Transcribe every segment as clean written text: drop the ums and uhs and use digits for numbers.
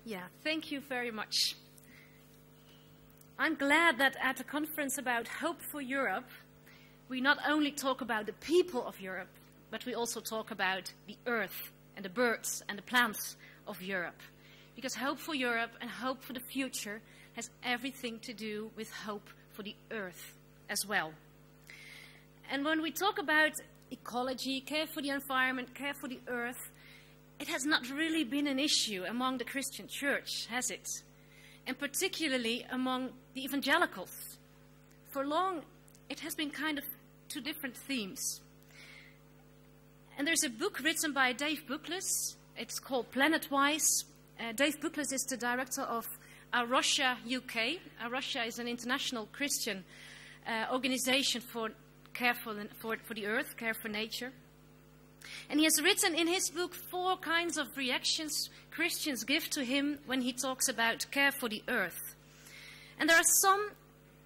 Yeah, thank you very much. I'm glad that at a conference about Hope for Europe, we not only talk about the people of Europe, but we also talk about the earth and the birds and the plants of Europe. Because Hope for Europe and Hope for the Future has everything to do with hope for the earth as well. And when we talk about ecology, care for the environment, care for the earth, it has not really been an issue among the Christian church, has it? And particularly among the evangelicals. For long, it has been kind of two different themes. And there's a book written by Dave Bookless. It's called Planetwise. Dave Bookless is the director of Russia UK. Russia is an international Christian organization for care for the earth, care for nature. And he has written in his book 4 kinds of reactions Christians give to him when he talks about care for the earth. And there are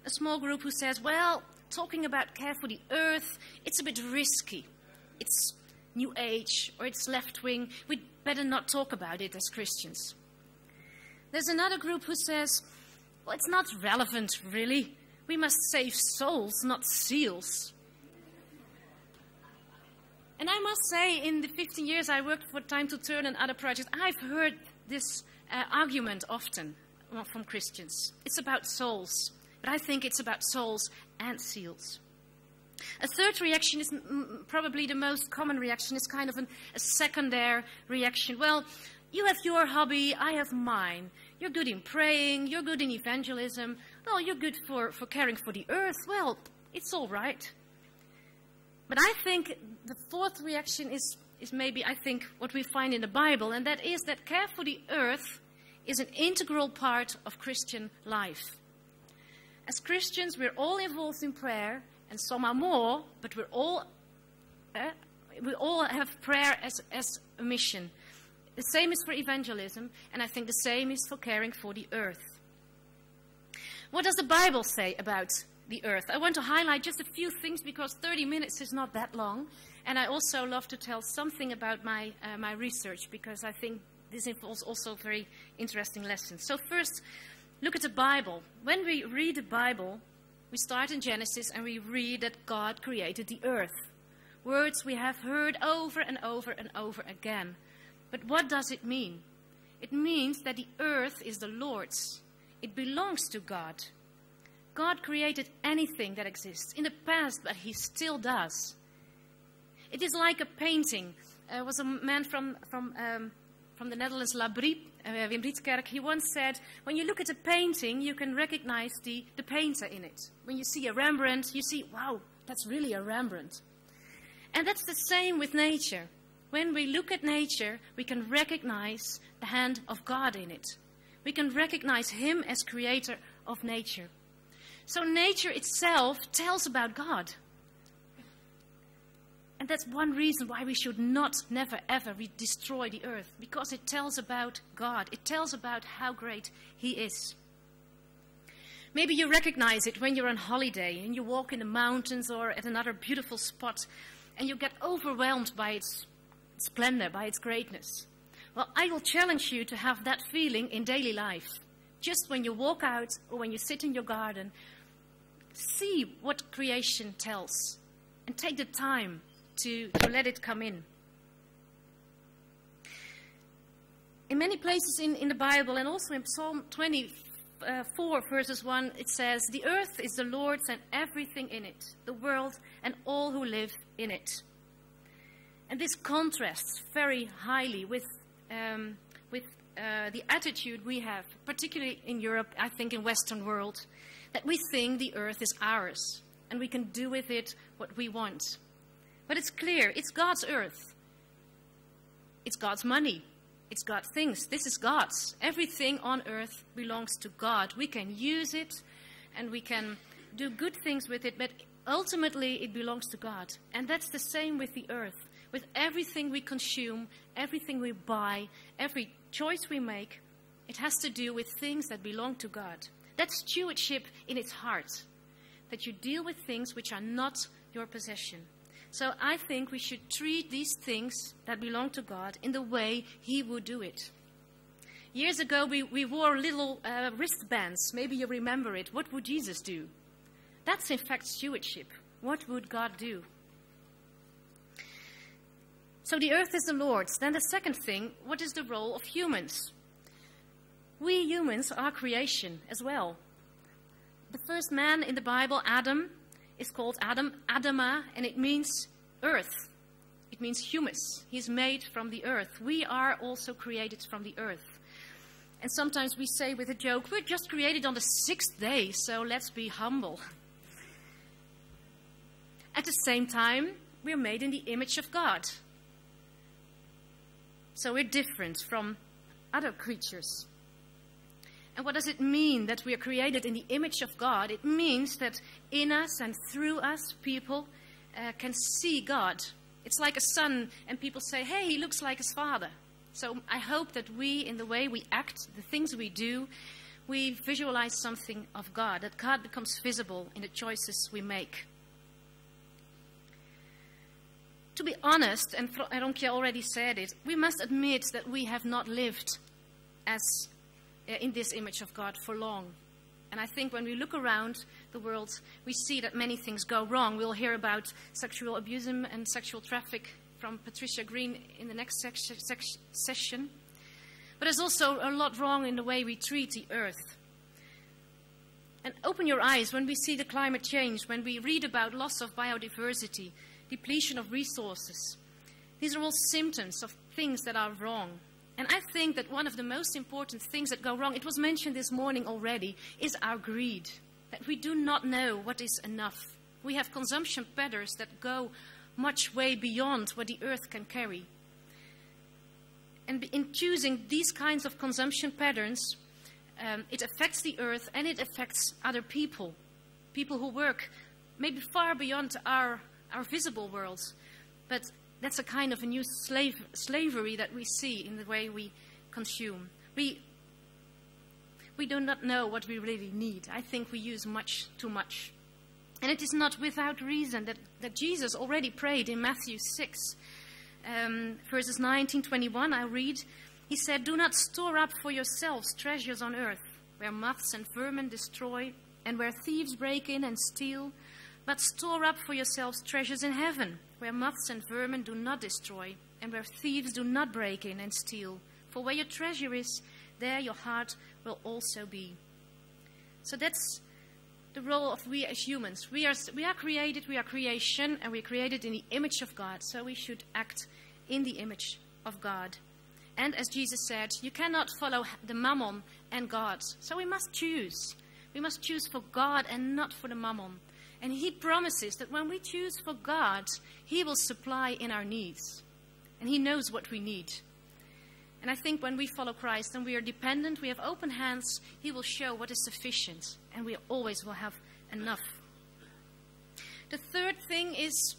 a small group who says, well, talking about care for the earth, it's a bit risky. It's New Age or it's left-wing. We'd better not talk about it as Christians. There's another group who says, well, it's not relevant, really. We must save souls, not seals. And I must say, in the 15 years I worked for Time to Turn and other projects, I've heard this argument often from Christians. It's about souls, but I think it's about souls and seals. A third reaction is probably the most common reaction, is kind of a secondary reaction. Well, you have your hobby, I have mine. You're good in praying, you're good in evangelism. Well, you're good for caring for the earth. Well, it's all right. But I think the fourth reaction is maybe, I think, what we find in the Bible, and that is that care for the earth is an integral part of Christian life. As Christians, we're all involved in prayer, and some are more, but we all have prayer as a mission. The same is for evangelism, and I think the same is for caring for the earth. What does the Bible say about the earth? I want to highlight just a few things because 30 minutes is not that long. And I also love to tell something about my research because I think this involves also very interesting lessons. So first, look at the Bible. When we read the Bible, we start in Genesis and we read that God created the earth. Words we have heard over and over and over again. But what does it mean? It means that the earth is the Lord's. It belongs to God. God created anything that exists in the past, but he still does. It is like a painting. There was a man from the Netherlands, Wim Rietkerk. He once said, when you look at a painting, you can recognize the painter in it. When you see a Rembrandt, you see, wow, that's really a Rembrandt. And that's the same with nature. When we look at nature, we can recognize the hand of God in it. We can recognize him as creator of nature. So nature itself tells about God. And that's one reason why we should not, never, ever destroy the earth. Because it tells about God. It tells about how great he is. Maybe you recognize it when you're on holiday and you walk in the mountains or at another beautiful spot and you get overwhelmed by its splendor, by its greatness. Well, I will challenge you to have that feeling in daily life. Just when you walk out or when you sit in your garden, see what creation tells and take the time to let it come in. In many places in the Bible and also in Psalm 24 verses 1, it says, "The earth is the Lord's and everything in it, the world and all who live in it." And this contrasts very highly with the attitude we have, particularly in Europe, I think in Western world, that we think the earth is ours and we can do with it what we want. But it's clear, it's God's earth. It's God's money. It's God's things. This is God's. Everything on earth belongs to God. We can use it and we can do good things with it, but ultimately it belongs to God. And that's the same with the earth. With everything we consume, everything we buy, every choice we make, it has to do with things that belong to God. That's stewardship in its heart. That you deal with things which are not your possession. So I think we should treat these things that belong to God in the way he would do it. Years ago, we wore little wristbands. Maybe you remember it. What would Jesus do? That's in fact stewardship. What would God do? So the earth is the Lord's. Then the second thing, what is the role of humans? We humans are creation as well. The first man in the Bible, Adam, is called Adama, and it means earth. It means humus. He's made from the earth. We are also created from the earth. And sometimes we say with a joke, we're just created on the 6th day, so let's be humble. At the same time, we're made in the image of God. So we're different from other creatures. And what does it mean that we are created in the image of God? It means that in us and through us, people can see God. It's like a son, and people say, hey, he looks like his father. So I hope that we, in the way we act, the things we do, we visualize something of God, that God becomes visible in the choices we make. To be honest, and Ronke already said it, we must admit that we have not lived as in this image of God for long. And I think when we look around the world, we see that many things go wrong. We'll hear about sexual abuse and sexual traffic from Patricia Green in the next session. But there's also a lot wrong in the way we treat the earth. And open your eyes when we see the climate change, when we read about loss of biodiversity, depletion of resources. These are all symptoms of things that are wrong. And I think that one of the most important things that go wrong, it was mentioned this morning already, is our greed. That we do not know what is enough. We have consumption patterns that go much way beyond what the earth can carry. And in choosing these kinds of consumption patterns, it affects the earth and it affects other people. People who work maybe far beyond our visible world. But that's a kind of a new slavery that we see in the way we consume. We do not know what we really need. I think we use much too much. And it is not without reason that Jesus already prayed in Matthew 6, verses 19-21, I read, he said, "Do not store up for yourselves treasures on earth, where moths and vermin destroy, and where thieves break in and steal, but store up for yourselves treasures in heaven, where moths and vermin do not destroy, and where thieves do not break in and steal. For where your treasure is, there your heart will also be." So that's the role of we as humans. We are created, we are creation, and we are created in the image of God. So we should act in the image of God. And as Jesus said, you cannot follow the mammon and God. So we must choose. We must choose for God and not for the mammon. And he promises that when we choose for God, he will supply in our needs. And he knows what we need. And I think when we follow Christ and we are dependent, we have open hands, he will show what is sufficient. And we always will have enough. The third thing is,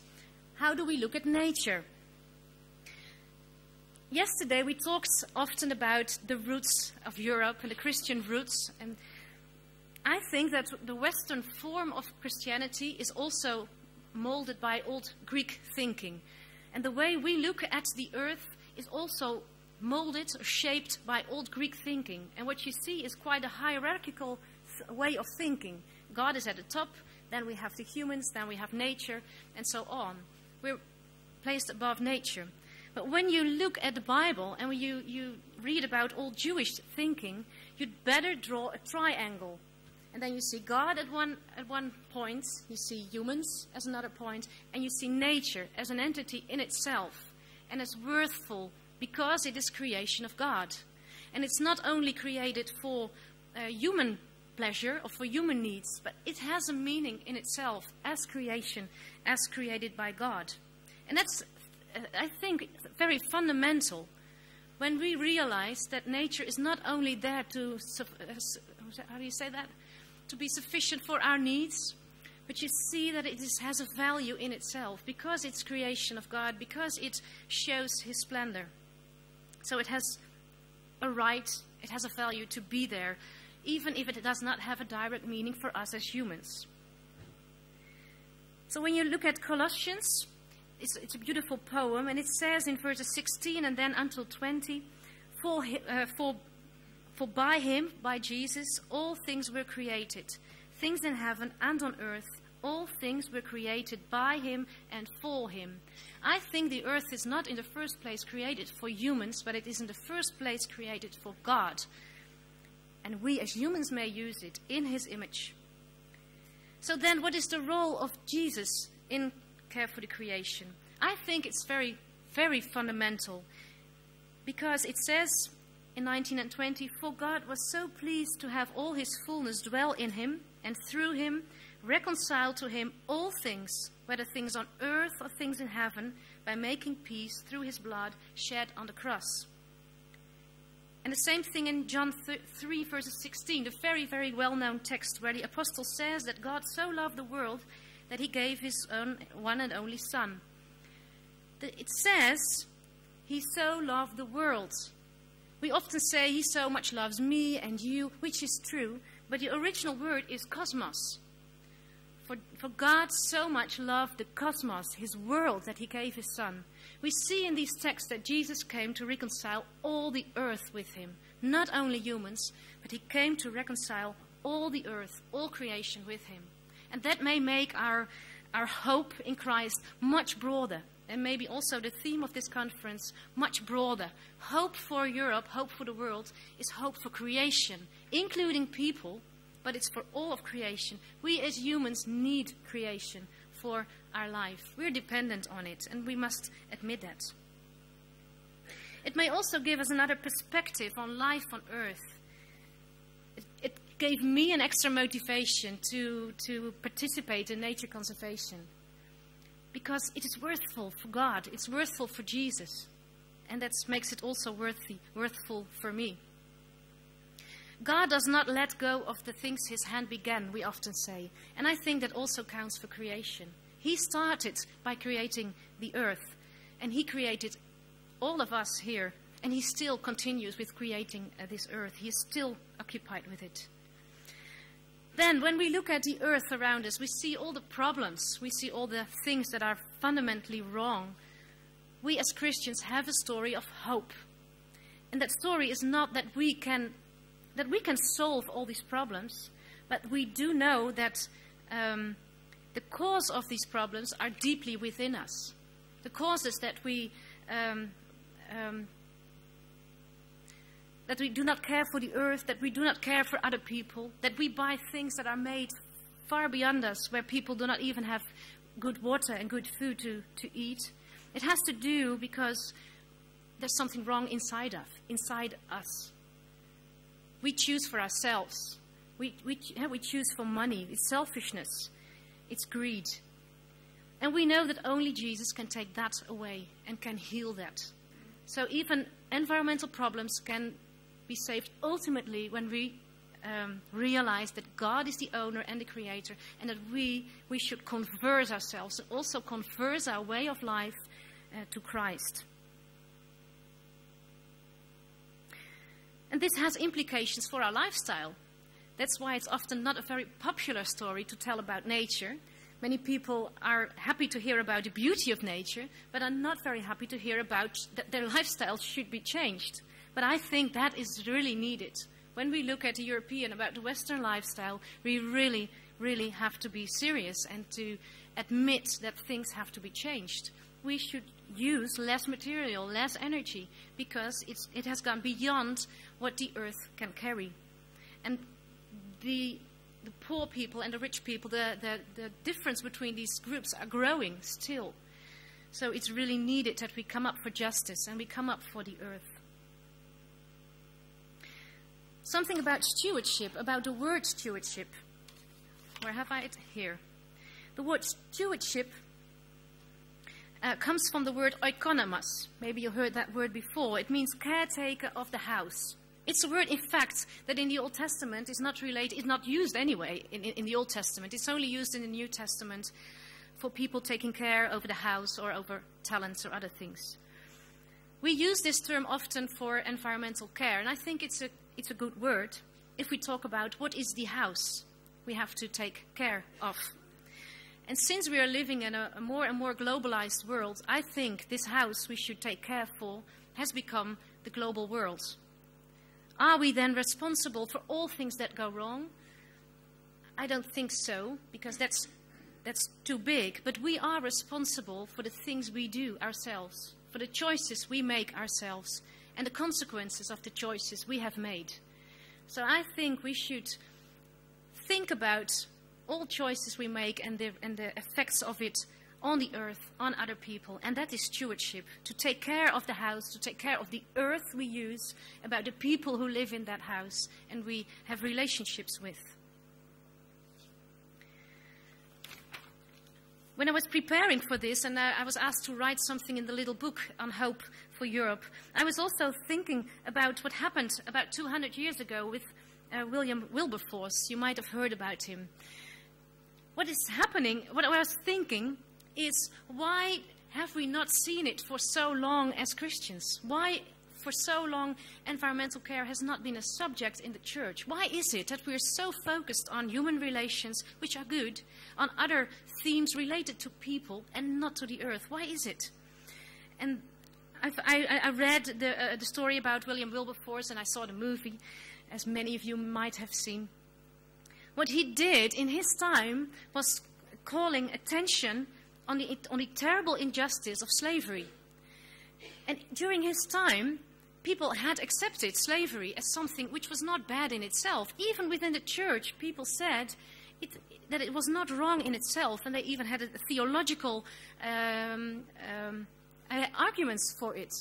how do we look at nature? Yesterday we talked often about the roots of Europe and the Christian roots. And I think that the Western form of Christianity is also molded by old Greek thinking. And the way we look at the earth is also molded or shaped by old Greek thinking. And what you see is quite a hierarchical way of thinking. God is at the top, then we have the humans, then we have nature, and so on. We're placed above nature. But when you look at the Bible and when you read about old Jewish thinking, you'd better draw a triangle. And then you see God at one point, you see humans as another point, and you see nature as an entity in itself and as worthful because it is creation of God. And it's not only created for human pleasure or for human needs, but it has a meaning in itself as creation, as created by God. And that's, I think, very fundamental when we realize that nature is not only there to, how do you say that? To be sufficient for our needs, but you see that it has a value in itself because it's creation of God, because it shows his splendor. So it has a right, it has a value to be there, even if it does not have a direct meaning for us as humans. So when you look at Colossians, it's a beautiful poem, and it says in verses 16 and then until 20, for For by him, by Jesus, all things were created, things in heaven and on earth. All things were created by him and for him. I think the earth is not in the first place created for humans, but it is in the first place created for God. And we as humans may use it in his image. So then, what is the role of Jesus in care for the creation? I think it's very, very fundamental. Because it says in 19 and 20, for God was so pleased to have all his fullness dwell in him, and through him reconcile to him all things, whether things on earth or things in heaven, by making peace through his blood shed on the cross. And the same thing in John 3 verses 16, the very, very well-known text where the apostle says that God so loved the world that he gave his own one and only Son. It says he so loved the world. We often say he so much loves me and you, which is true, but the original word is cosmos. For God so much loved the cosmos, his world, that he gave his Son. We see in these texts that Jesus came to reconcile all the earth with him. Not only humans, but he came to reconcile all the earth, all creation with him. And that may make our hope in Christ much broader. And maybe also the theme of this conference much broader. Hope for Europe, hope for the world, is hope for creation, including people, but it's for all of creation. We as humans need creation for our life. We're dependent on it, and we must admit that. It may also give us another perspective on life on earth. It gave me an extra motivation to participate in nature conservation. Because it is worthful for God, it's worthful for Jesus. And that makes it also worthful for me. God does not let go of the things his hand began, we often say. And I think that also counts for creation. He started by creating the earth. And he created all of us here. And he still continues with creating this earth. He is still occupied with it. Then, when we look at the earth around us, we see all the problems. We see all the things that are fundamentally wrong. We as Christians have a story of hope. And that story is not that we can solve all these problems, but we do know that the cause of these problems are deeply within us. The cause is that we do not care for the earth, that we do not care for other people, that we buy things that are made far beyond us, where people do not even have good water and good food to eat. It has to do because there's something wrong inside us. We choose for ourselves. We choose for money. It's selfishness. It's greed. And we know that only Jesus can take that away and can heal that. So even environmental problems can be saved ultimately when we realize that God is the owner and the creator, and that we should converse ourselves and also converse our way of life to Christ. And this has implications for our lifestyle. That's why it's often not a very popular story to tell about nature. Many people are happy to hear about the beauty of nature, but are not very happy to hear about that their lifestyle should be changed. But I think that is really needed. When we look at the European, about the Western lifestyle, we really, really have to be serious and to admit that things have to be changed. We should use less material, less energy, because it has gone beyond what the earth can carry. And the poor people and the rich people, the difference between these groups are growing still. So it's really needed that we come up for justice and we come up for the earth. Something about stewardship, about the word stewardship. Where have I it? Here. The word stewardship comes from the word oikonomos. Maybe you heard that word before. It means caretaker of the house. It's a word, in fact, that in the Old Testament is not related, is not used anyway in the Old Testament. It's only used in the New Testament for people taking care over the house or over talents or other things. We use this term often for environmental care, and I think it's a good word if we talk about what is the house we have to take care of. And since we are living in a more and more globalized world, I think this house we should take care for has become the global world. Are we then responsible for all things that go wrong? I don't think so, because that's too big. But we are responsible for the things we do ourselves, for the choices we make ourselves, and the consequences of the choices we have made. So I think we should think about all choices we make and the effects of it on the earth, on other people. And that is stewardship, to take care of the house, to take care of the earth we use, about the people who live in that house and we have relationships with. When I was preparing for this, and I was asked to write something in the little book on hope for Europe, I was also thinking about what happened about 200 years ago with Wilberforce. You might have heard about him. What is happening, what I was thinking is, why have we not seen it for so long as Christians? Why for so long environmental care has not been a subject in the church? Why is it that we're so focused on human relations, which are good, on other themes related to people and not to the earth? Why is it? And I read the story about Wilberforce, and I saw the movie, as many of you might have seen. What he did in his time was calling attention on the terrible injustice of slavery. And during his time, people had accepted slavery as something which was not bad in itself. Even within the church, people said that it was not wrong in itself, and they even had theological arguments for it.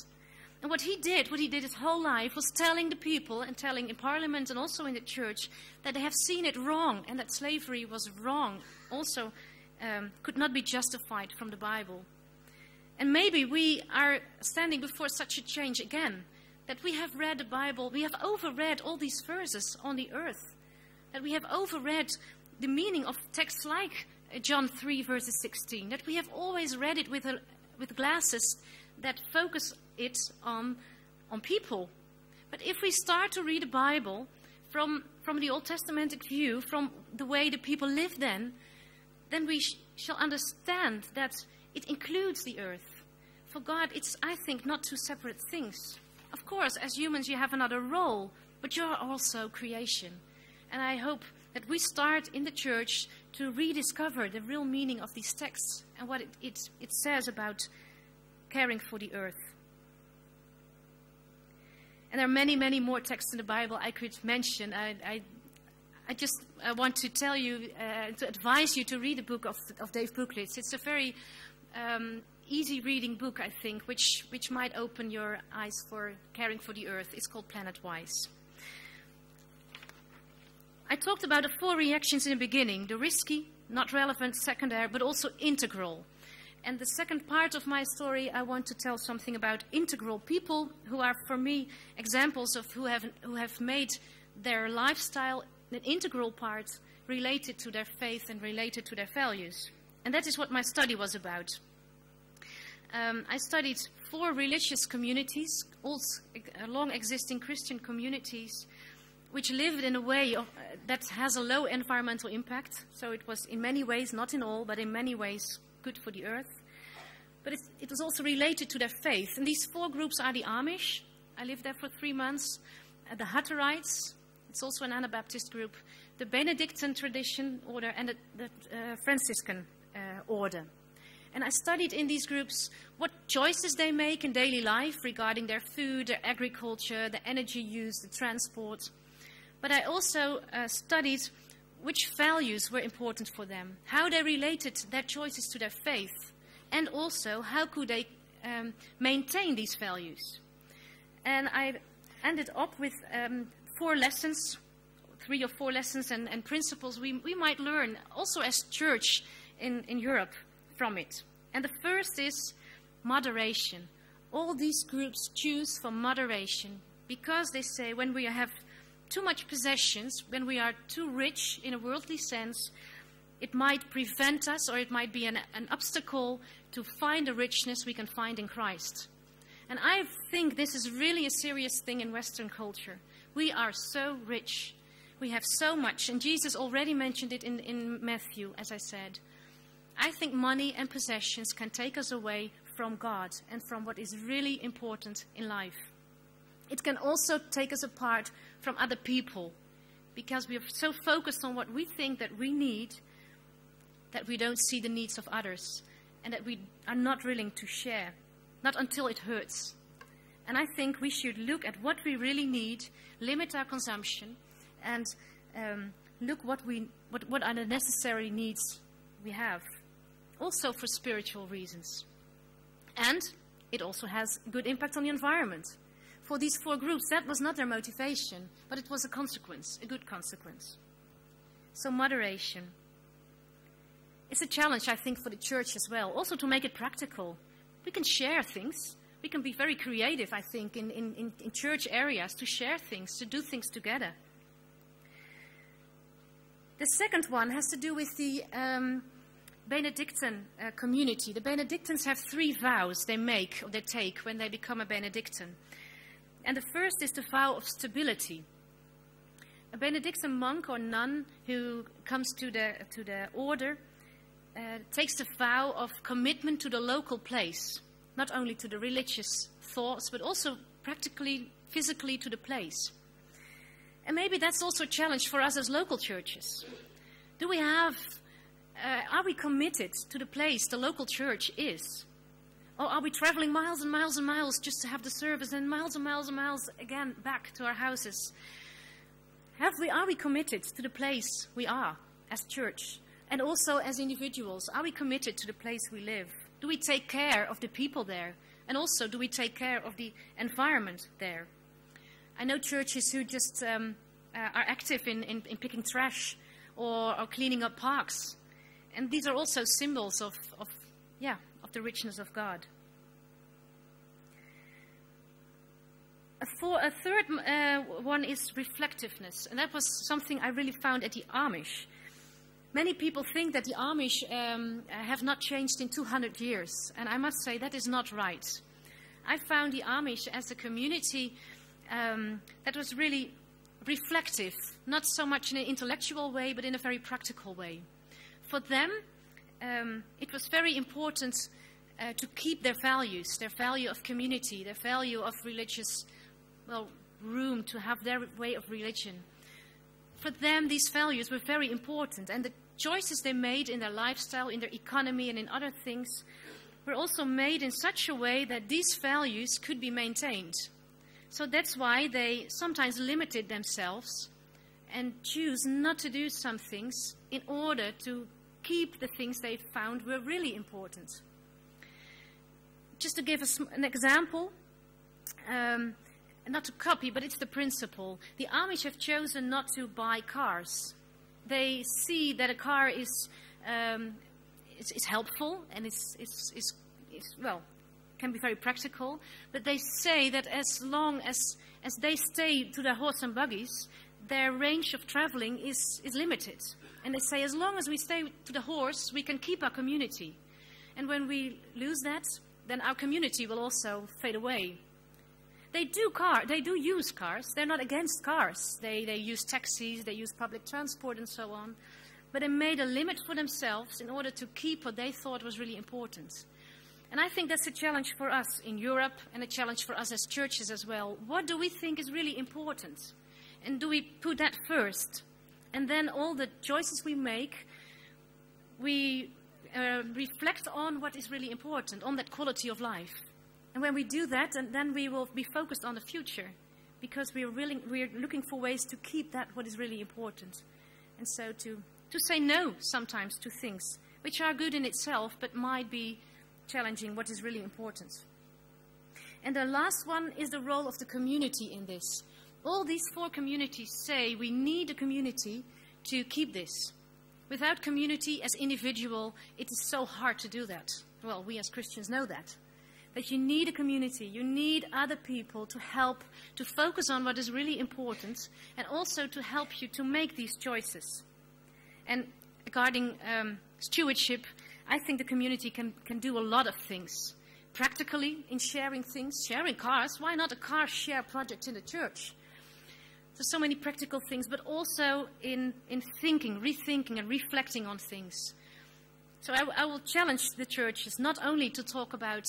And what he did his whole life, was telling the people, and telling in Parliament and also in the church, that they have seen it wrong, and that slavery was wrong, also could not be justified from the Bible. And maybe we are standing before such a change again, that we have read the Bible, we have overread all these verses on the earth, that we have overread the meaning of texts like John 3 verses 16, that we have always read it with glasses that focus it on people. But if we start to read the Bible from the Old Testamentic view, from the way the people lived then we shall understand that it includes the earth. For God, it's, I think, not two separate things. Of course, as humans, you have another role, but you're also creation. And I hope that we start in the church to rediscover the real meaning of these texts and what it says about caring for the earth. And there are many, many more texts in the Bible I could mention. I just want to tell you, to advise you to read the book of Dave Booklitz. It's a very easy reading book, I think, which might open your eyes for caring for the earth. It's called Planet-Wise. I talked about the 4 reactions in the beginning: the risky, not relevant, secondary, but also integral. And the second part of my story, I want to tell something about integral people who are, for me, examples of who have made their lifestyle an integral part related to their faith and related to their values. And that is what my study was about. I studied 4 religious communities, long existing Christian communities, which lived in a way that has a low environmental impact. So it was in many ways, not in all, but in many ways good for the earth. But it was also related to their faith. And these 4 groups are the Amish. I lived there for 3 months. The Hutterites, it's also an Anabaptist group. The Benedictine tradition order, and the Franciscan order. And I studied in these groups what choices they make in daily life regarding their food, their agriculture, the energy use, the transport. But I also studied which values were important for them, how they related their choices to their faith, and also how could they maintain these values. And I ended up with 4 lessons, 3 or 4 lessons and principles we might learn also as church in Europe from it. And the first is moderation. All these groups choose for moderation because they say when we have too much possessions, when we are too rich in a worldly sense, it might prevent us, or it might be an obstacle to find the richness we can find in Christ. And I think this is really a serious thing in Western culture. We are so rich. We have so much. And Jesus already mentioned it in Matthew, as I said. I think money and possessions can take us away from God and from what is really important in life. It can also take us apart from other people, because we are so focused on what we think that we need, that we don't see the needs of others, and that we are not willing to share, not until it hurts. And I think we should look at what we really need, limit our consumption, and look what are the necessary needs we have, also for spiritual reasons. And it also has good impact on the environment. For these 4 groups, that was not their motivation, but it was a consequence, a good consequence. So moderation. It's a challenge, I think, for the church as well, also to make it practical. We can share things. We can be very creative, I think, in church areas to share things, to do things together. The second one has to do with the Benedictine community. The Benedictines have 3 vows they take when they become a Benedictine. And the first is the vow of stability. A Benedictine monk or nun who comes to the order takes the vow of commitment to the local place, not only to the religious thoughts, but also practically, physically to the place. And maybe that's also a challenge for us as local churches. Are we committed to the place the local church is? Or are we traveling miles and miles and miles just to have the service, and miles again back to our houses? Are we committed to the place we are as church? And also as individuals, are we committed to the place we live? Do we take care of the people there? And also, do we take care of the environment there? I know churches who just are active in picking trash or cleaning up parks. And these are also symbols of the richness of God. A third one is reflectiveness, and that was something I really found at the Amish. Many people think that the Amish have not changed in 200 years, and I must say that is not right. I found the Amish as a community that was really reflective, not so much in an intellectual way, but in a very practical way. For them, it was very important to keep their values, their value of community, their value of religious, room to have their way of religion. For them, these values were very important, and the choices they made in their lifestyle, in their economy, and in other things were also made in such a way that these values could be maintained. So that's why they sometimes limited themselves and choose not to do some things in order to keep the things they found were really important. Just to give us an example, not to copy, but it's the principle. The Amish have chosen not to buy cars. They see that a car is helpful and can be very practical, but they say that as long as they stay to their horse and buggies, their range of traveling is limited. And they say, as long as we stay to the horse, we can keep our community. And when we lose that, then our community will also fade away. They do use cars. They're not against cars. They use taxis, they use public transport and so on. But they made a limit for themselves in order to keep what they thought was really important. And I think that's a challenge for us in Europe and a challenge for us as churches as well. What do we think is really important? And do we put that first? And then all the choices we make, we reflect on what is really important, on that quality of life. And when we do that, then we will be focused on the future, because we're looking for ways to keep that what is really important. And so to say no sometimes to things which are good in itself, but might be challenging what is really important. And the last one is the role of the community in this. All these 4 communities say we need a community to keep this. Without community as individual, it is so hard to do that. Well, we as Christians know that. But you need a community, you need other people to help, to focus on what is really important, and also to help you to make these choices. And regarding stewardship, I think the community can do a lot of things. Practically, in sharing things, sharing cars. Why not a car share project in the church? So many practical things, but also in thinking, rethinking and reflecting on things. So I will challenge the churches not only to talk about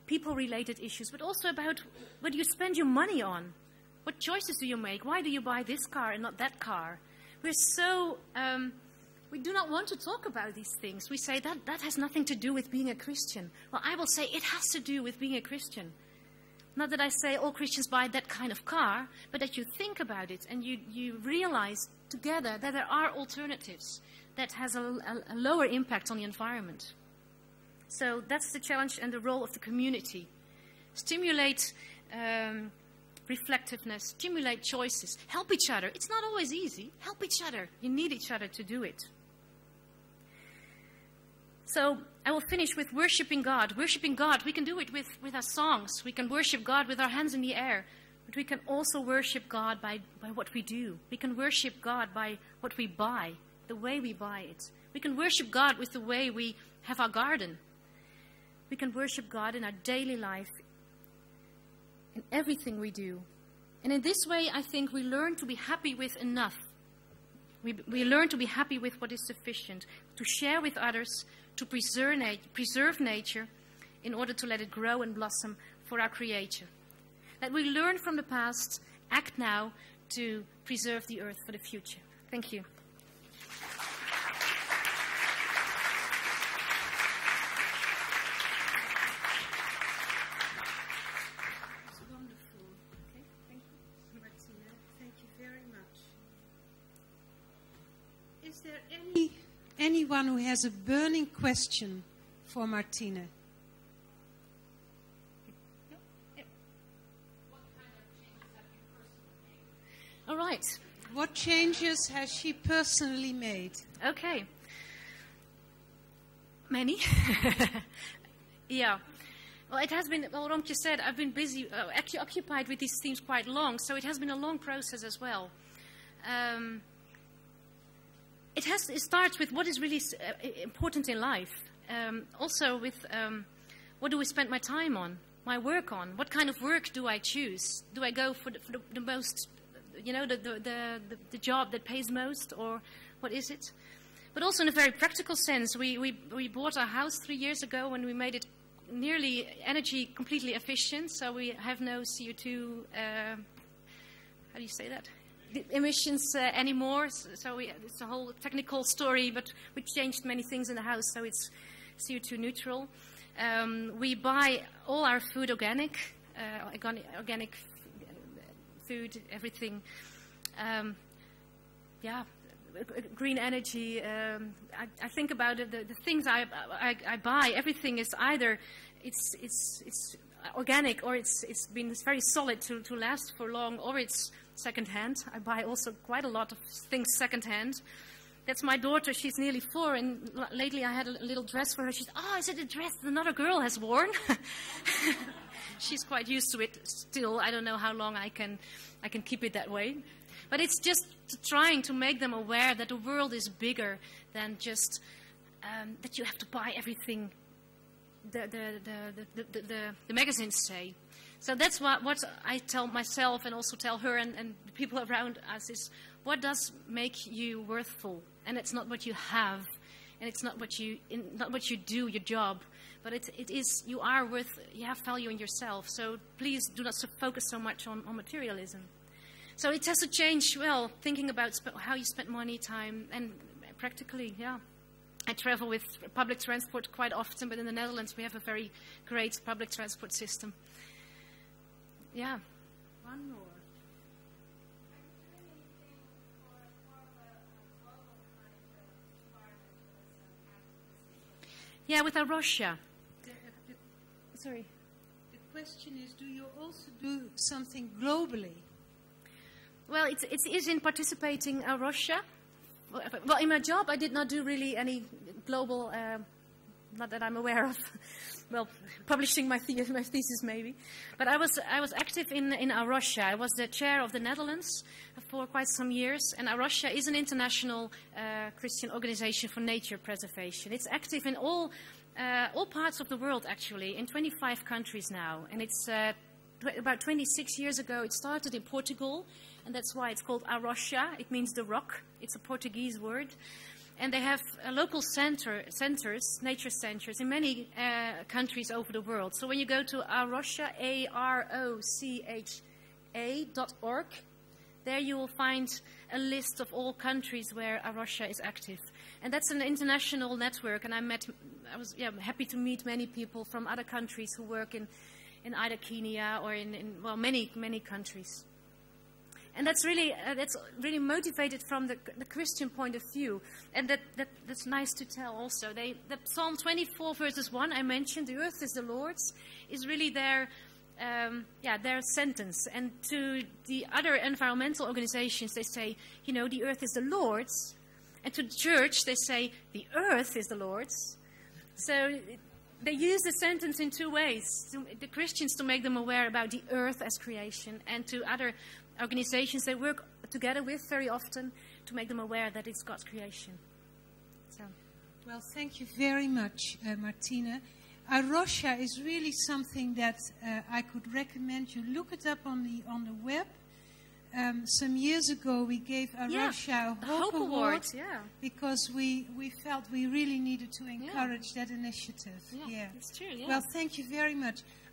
people-related issues, but also about what you spend your money on. What choices do you make? Why do you buy this car and not that car? We're so... we do not want to talk about these things. We say that has nothing to do with being a Christian. Well, I will say it has to do with being a Christian. Not that I say all Christians buy that kind of car, but that you think about it and you realize together that there are alternatives that has a lower impact on the environment. So that's the challenge and the role of the community. Stimulate reflectiveness, stimulate choices, help each other. It's not always easy. Help each other. You need each other to do it. So I will finish with worshiping God. Worshiping God, we can do it with our songs. We can worship God with our hands in the air. But we can also worship God by what we do. We can worship God by what we buy, the way we buy it. We can worship God with the way we have our garden. We can worship God in our daily life, in everything we do. And in this way, I think we learn to be happy with enough. We learn to be happy with what is sufficient, to share with others, to preserve nature in order to let it grow and blossom for our Creator. That we learn from the past, act now to preserve the earth for the future. Thank you. Is there anyone who has a burning question for Martine? All right. What changes has she personally made? Okay. Many. Yeah. Well, it has been, well, Romtje said, I've been busy, actually occupied with these themes quite long, so it has been a long process as well. It starts with what is really important in life. Also with what do I spend my time on, my work on? What kind of work do I choose? Do I go for the most, you know, the job that pays most, or what is it? But also in a very practical sense, we bought our house 3 years ago and we made it nearly energy completely efficient, so we have no CO2, how do you say that? Emissions anymore. So it's a whole technical story, but we changed many things in the house, so it's CO2 neutral. We buy all our food organic food, everything. Yeah, green energy. I think about it, the things I buy. Everything is either it's organic, or it's been very solid to last for long, or it's second-hand. I buy also quite a lot of things second-hand. That's my daughter. She's nearly 4, and lately I had a little dress for her. She said, "Oh, is it a dress that another girl has worn?" She's quite used to it still. I don't know how long I can keep it that way. But it's just trying to make them aware that the world is bigger than just that you have to buy everything the magazines say. So that's what I tell myself and also tell her and the people around us is, what does make you worthful? And it's not what you have, and it's not what you do, your job, but it is, you are worth, you have value in yourself. So please do not focus so much on materialism. So it has to change, well, thinking about how you spend money, time, and practically, yeah. I travel with public transport quite often, but in the Netherlands we have a very great public transport system. Yeah. One more. Yeah, with Russia. Sorry. The question is, do you also do something globally? Well, it is in participating in Russia. Well, in my job, I did not do really any global, not that I'm aware of. Well, publishing my thesis maybe, but I was active in Russia. I was the chair of the Netherlands for quite some years, and Russia is an international Christian organization for nature preservation. It's active in all parts of the world, actually, in 25 countries now, and it's about 26 years ago. It started in Portugal, and that's why it's called Arrocha. It means the rock. It's a Portuguese word. And they have local centers, nature centers, in many countries over the world. So when you go to Arosha, AROCHA.org, there you will find a list of all countries where Arosha is active. And that's an international network, and I was happy to meet many people from other countries who work in either Kenya or in many countries. And that's really motivated from the Christian point of view, and that's nice to tell also. The Psalm 24 verses 1 I mentioned, the earth is the Lord's, is really their sentence. And to the other environmental organizations, they say, the earth is the Lord's, and to the church they say the earth is the Lord's. So they use the sentence in two ways: the Christians to make them aware about the earth as creation, and to other organizations they work together with very often to make them aware that it's God's creation. So, well, thank you very much, Martine. Arosha is really something that I could recommend you look it up on the web. Some years ago, we gave Arosha a Hope Award because we felt we really needed to encourage that initiative. Yeah, that's true. Yeah. Well, thank you very much.